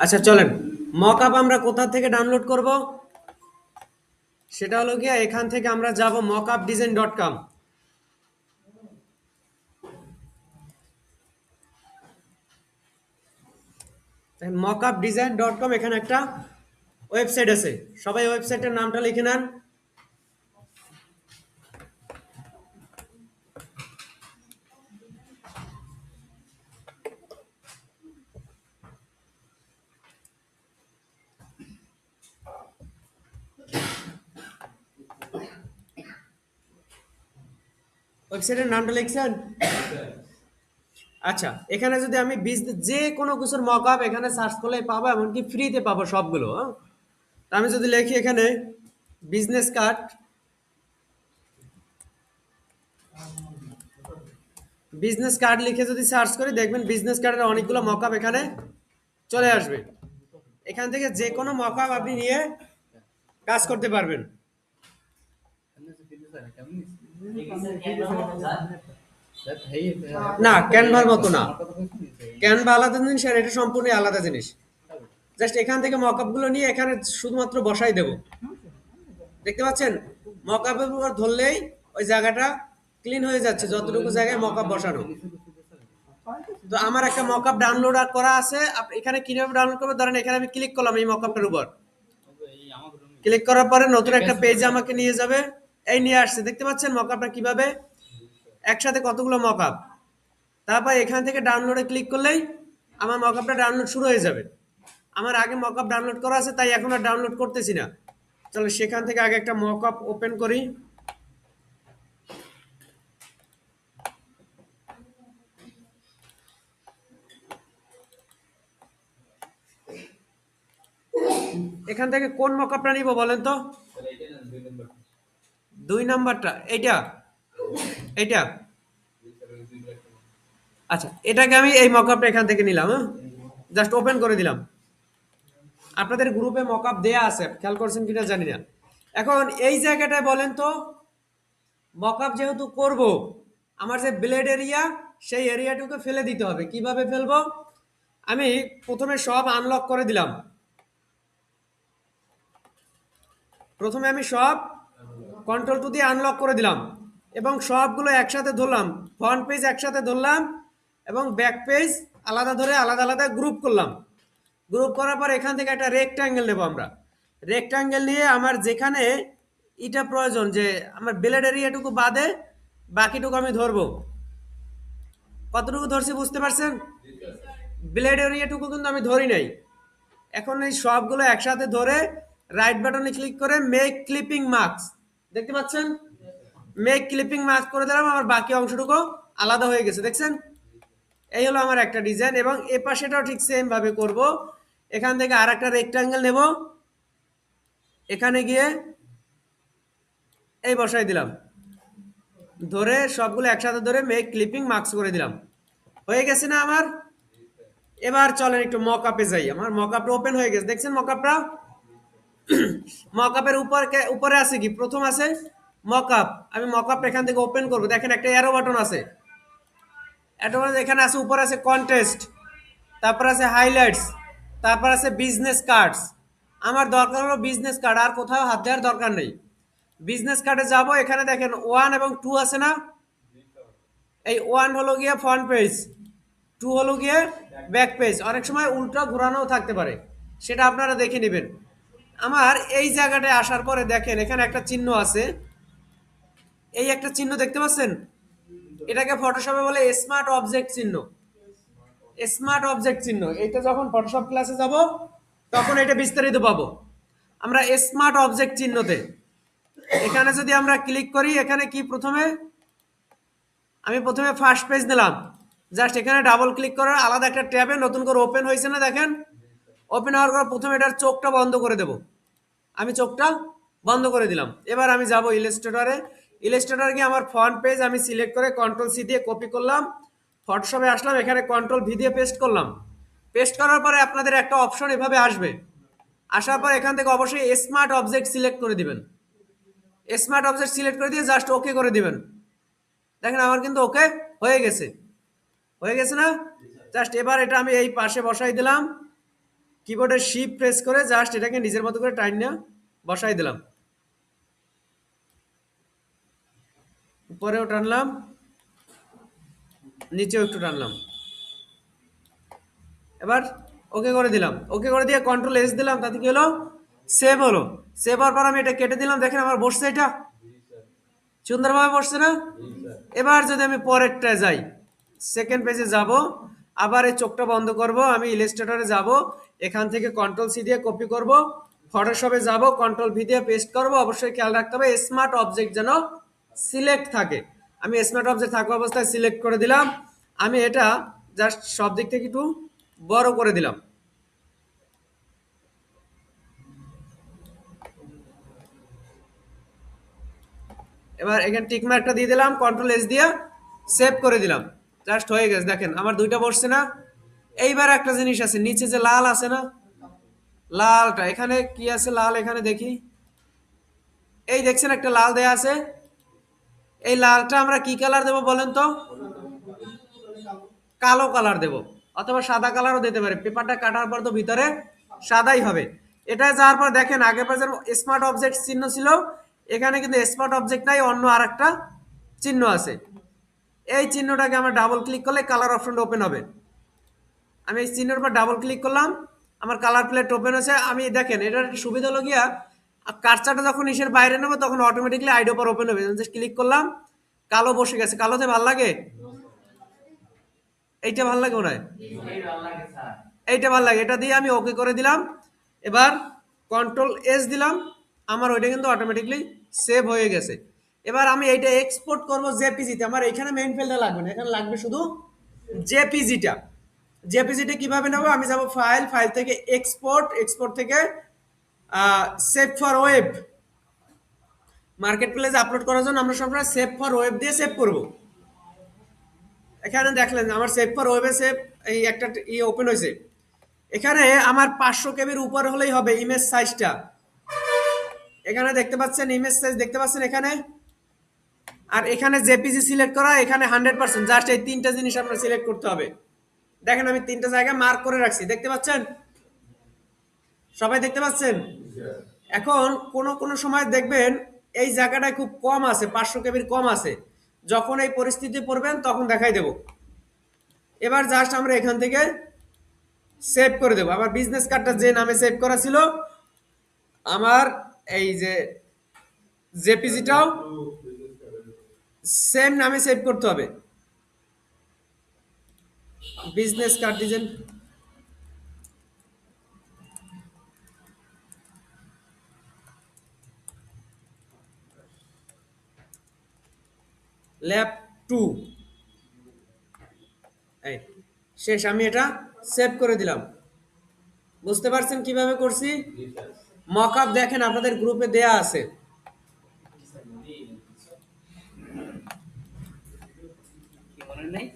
আচ্ছা চলেন, মকআপ আমরা কোথা থেকে ডাউনলোড করব? সেটা হলো গিয়া এখান থেকে আমরা যাব mockupdesign.com। mockupdesign.com এখানে একটা ওয়েবসাইট আছে, সবাই ওয়েবসাইটের নামটা লিখে নেন। ওয়েবসাইটের নামটা লিখছেন? আচ্ছা, এখানে যদি আমি যে কোনো কিছুর মকআপ এখানে সার্চ করলে পাবো, এমনকি ফ্রিতে পাবো সবগুলো। হ্যাঁ? তা আমি যদি লিখি এখানে বিজনেস কার্ড, বিজনেস কার্ড লিখে যদি সার্চ করি দেখবেন বিজনেস কার্ডের অনেকগুলো মকআপ এখানে চলে আসবে। এখান থেকে যে কোনো মকআপ আপনি নিয়ে কাজ করতে পারবেন। না, ক্যানভার মতো না। ক্যানভা আলাদা জিনিস আর এটা সম্পূর্ণ আলাদা জিনিস। জাস্ট এখান থেকে মকআপ গুলো নিয়ে এখানে শুধুমাত্র বসাই দেব। দেখতে পাচ্ছেন, মকআপের উপর ধরলেই ওই জায়গাটা ক্লিন হয়ে যাচ্ছে, যতটুকু জায়গায় মকআপ বসানো। তো আমার একটা মকআপ ডাউনলোড করা আছে। এখানে কিভাবে ডাউনলোড করবো, ধরেন এখানে আমি ক্লিক করলাম এই মকআপটার উপর। ক্লিক করার পরে নতুন একটা পেজে আমাকে নিয়ে যাবে। এই নিয়ে আসছে, দেখতে পাচ্ছেন মকআপটা কিভাবে একসাথে কতগুলো মকআপ। তারপর এখান থেকে ডাউনলোডে ক্লিক করলেই আমার মকআপটা ডাউনলোড শুরু হয়ে যাবে। আমার আগে মকআপ ডাউনলোড করা আছে, তাই এখন আর ডাউনলোড করতেছি না। চলো সেখান থেকে আগে একটা মকআপ ওপেন করি। এখান থেকে কোন মকআপটা নিব বলেন তো? 2 নাম্বারটা, এইটা এইটা আচ্ছা, এটাকে আমি এই মকআপটা এখান থেকে নিলাম। হ্যাঁ, জাস্ট ওপেন করে দিলাম। আপনাদের গ্রুপে মকআপ দেয়া আছে, খেয়াল করছেন কিনা জানি না। এখন এই জায়গাটায় বলেন তো, মকআপ যেহেতু করব, আমার যে ব্লেড এরিয়া সেই এরিয়াটুকু ফেলে দিতে হবে। কিভাবে ফেলবো? আমি প্রথমে সব আনলক করে দিলাম। প্রথমে আমি সব কন্ট্রোল 2 দিয়ে আনলক করে দিলাম এবং সবগুলো একসাথে ধরলাম। ফ্রন্ট পেজ একসাথে ধরলাম এবং ব্যাক পেজ আলাদা ধরে আলাদা আলাদা গ্রুপ করলাম। গ্রুপ করার পর এখান থেকে একটা রেক্ট্যাঙ্গেল নেব আমরা। রেক্ট্যাঙ্গেল নিয়ে আমার যেখানে এটা প্রয়োজন, যে আমার ব্লেড এরিয়াটুকু বাদে বাকিটুকু আমি ধরবো। কতটুকু ধরছি বুঝতে পারছেন? ব্লেড এরিয়াটুকু কিন্তু আমি ধরি নাই। এখন এই সবগুলো একসাথে ধরে রাইট বাটনে ক্লিক করে মেক ক্লিপিং মার্কস, দেখতে পাচ্ছেন? মেক ক্লিপিং মার্কস করে দিলাম, আমার বাকি অংশটুকু আলাদা হয়ে গেছে, দেখছেন? এই হলো আমার একটা ডিজাইন। এবং এ পাশেটাও ঠিক সেম ভাবে করব। এখান থেকে আর একটা রেক্টাঙ্গেল নেব, এখানে গিয়ে এই বসাই দিলাম, ধরে সবগুলো একসাথে ধরে মেক ক্লিপিং মার্কস করে দিলাম। হয়ে গেছে না আমার? এবার চলেন একটু মকআপে যাই। আমার মকআপটা ওপেন হয়ে গেছে, দেখছেন মকআপটা? মকআপের উপরে আছে কি, প্রথম আছে মকআপ। আমি মকআপ এখান থেকে ওপেন করব। দেখেন একটা অ্যারো বাটন আছে, অ্যারো বাটন এখানে আছে। উপরে আছে কন্টেস্ট, তারপর আছে হাইলাইটস, তারপর আছে বিজনেস কার্ডস। আমার দরকার হলো বিজনেস কার্ড, আর কোথাও হাত দেওয়ার দরকার নেই। বিজনেস কার্ডে যাব, এখানে দেখেন 1 এবং 2 আছে না? এই 1 হলো গিয়ে ফ্রন্ট পেজ, 2 হলো গিয়ে ব্যাক পেজ। অনেক সময় উল্টা ঘোরানোও থাকতে পারে, সেটা আপনারা দেখে নেবেন। আমার এই জায়গাটায় আসার পরে দেখেন এখানে একটা চিহ্ন আছে, এই একটা চিহ্ন দেখতে পাচ্ছেন? এটাকে ফটোশপে বলে স্মার্ট অবজেক্ট চিহ্ন। স্মার্ট অবজেক্ট চিহ্ন, এটা যখন ফটোশপ ক্লাসে যাব তখন এটা বিস্তারিত পাবো। আমরা স্মার্ট অবজেক্ট চিহ্নতে এখানে যদি আমরা ক্লিক করি, এখানে কি প্রথমে আমি প্রথমে ফার্স্ট পেজ দিলাম। জাস্ট এখানে ডাবল ক্লিক করার আলাদা একটা ট্যাবে নতুন করে ওপেন হয়েছে না, দেখেন? ওপেন হওয়ার পর প্রথমে এটার চোখটা বন্ধ করে দেব। আমি চোখটা বন্ধ করে দিলাম। এবার আমি যাব ইলাস্ট্রেটরে। ইলাস্ট্রেটর গিয়ে আমার ফ্রন্ট পেজ আমি সিলেক্ট করে কন্ট্রোল-C দিয়ে কপি করলাম। ফটোশপে আসলাম, এখানে কন্ট্রোল-V দিয়ে পেস্ট করলাম। পেস্ট করার পরে আপনাদের একটা অপশন এভাবে আসবে। আসার পর এখান থেকে অবশ্যই স্মার্ট অবজেক্ট সিলেক্ট করে দিবেন। স্মার্ট অবজেক্ট সিলেক্ট করে দিয়ে জাস্ট ওকে করে দিবেন। দেখেন আমার কিন্তু ওকে হয়ে গেছে। হয়ে গেছে না? জাস্ট এবার এটা আমি এই পাশে বসাই দিলাম। কিবোর্ডের শিফট প্রেস করে জাস্ট এটাকে নিজের মতো করে টাইন নিয়ে বসাই দিলাম, উপরেও টানলাম, নিচেও একটু টানলাম। এবার ওকে করে দিলাম, ওকে করে দিয়ে কন্ট্রোল এস দিলাম, তাতে কি হলো, সেভ হলো। সেভ হওয়ার পর আমি এটা কেটে দিলাম, দেখেন আমার বসছে, এটা সুন্দরভাবে বসছে না? এবার যদি আমি পরেরটায় যাই, সেকেন্ড পেজে যাব, আবার এই চোখটা বন্ধ করব, আমি ইলাস্ট্রেটরে যাব, এখান থেকে কন্ট্রোল সি দিয়ে কপি করব, ফটোশপে যাব, কন্ট্রোল ভি দিয়ে পেস্ট করব। অবশ্যই খেয়াল রাখতে হবে স্মার্ট অবজেক্ট যেন সিলেক্ট থাকে। আমি স্মার্ট অবজেক্ট থাকা অবস্থায় সিলেক্ট করে দিলাম। আমি এটা জাস্ট সব দিক থেকে একটু বড় করে দিলাম। এবার এখানে টিক মার্কটা দিয়ে দিলাম, কন্ট্রোল এস দিয়ে সেভ করে দিলাম, জাস্ট হয়ে গেছে। দেখেন আমার দুইটা বসছে না? এইবার একটা জিনিস আছে, নিচে যে লাল আছে না, লালটা এখানে কি আছে, লাল এখানে দেখি, এই দেখছেন একটা লাল দেয়া আছে, এই লালটা আমরা কি কালার দেবো বলেন তো? কালো কালার দেব, অথবা সাদা কালারও দিতে পারে, পেপারটা কাটার পর তো ভিতরে সাদাই হবে। এটা যাওয়ার পর দেখেন আগের পাশে স্মার্ট অবজেক্ট চিহ্ন ছিল, এখানে কিন্তু স্মার্ট অবজেক্ট নাই, অন্য আরেকটা চিহ্ন আছে। এই চিহ্নটাকে আমরা ডাবল ক্লিক করলে কালার অপশনটা ওপেন হবে। আমি এই চিহ্নের উপর ডাবল ক্লিক করলাম, আমার কালার প্লেট ওপেন হয়েছে। আমি দেখেন এটার সুবিধা হলো গিয়া, কার্সারটা যখন ইসের বাইরে নেবো তখন অটোমেটিকলি আইডি ওপর ওপেন হবে। জাস্ট ক্লিক করলাম, কালো বসে গেছে। কালোতে ভাল লাগে? এইটা ভাল লাগে মনে হয়, এইটা ভাল লাগে। এটা দিয়ে আমি ওকে করে দিলাম। এবার কন্ট্রোল এস দিলাম, আমার ওইটা কিন্তু অটোমেটিকলি সেভ হয়ে গেছে। এবার আমি এইটা এক্সপোর্ট করব জেপিজিতে। আমার এখানে মেইন ফাইলটা লাগবে না, এখানে লাগবে শুধু জেপিজিটা। জেপিজিটা কিভাবে নেব? আমি যাব ফাইল, ফাইল থেকে এক্সপোর্ট, এক্সপোর্ট থেকে সেভ ফর ওয়েব। মার্কেট প্লেসে আপলোড করার জন্য আমরা সবসময় সেভ ফর ওয়েব দিয়ে সেভ করব। এখানে দেখলেন আমার সেভ ফর ওয়েবে সেভ, এই একটা ওপেন হয়েছে। এখানে আমার 500 কেবির উপর হলেই হবে ইমেজ সাইজটা। এখানে দেখতে পাচ্ছেন ইমেজ সাইজ দেখতে পাচ্ছেন এখানে, আর এখানে জেপিজি সিলেক্ট করা, এখানে 100%। জাস্ট এই তিনটা জিনিস আপনার সিলেক্ট করতে হবে। দেখেন আমি তিনটা জায়গায় মার্ক করে রাখছি, দেখতে পাচ্ছেন? সবাই দেখতে পাচ্ছেন? এখন কোন কোন সময় দেখবেন এই জায়গাটায় খুব কম আছে, 500 কেবির কম আছে। যখন এই পরিস্থিতি পড়বেন তখন দেখাই দেব। এবার জাস্ট আমরা এখান থেকে সেভ করে দেব। আমার বিজনেস কার্ডটা যে নামে সেভ করা ছিল, আমার এই যে জেপিজিটাও সেম নামে সেভ করতে হবে। বিজনেস কার্ড ডিজাইন ল্যাব 2, এই শেষ। আমি এটা সেভ করে দিলাম। বুঝতে পারছেন কিভাবে করছি? মকআপ দেখেন আপনাদের গ্রুপে দেয়া আছে। কি মনে নেই?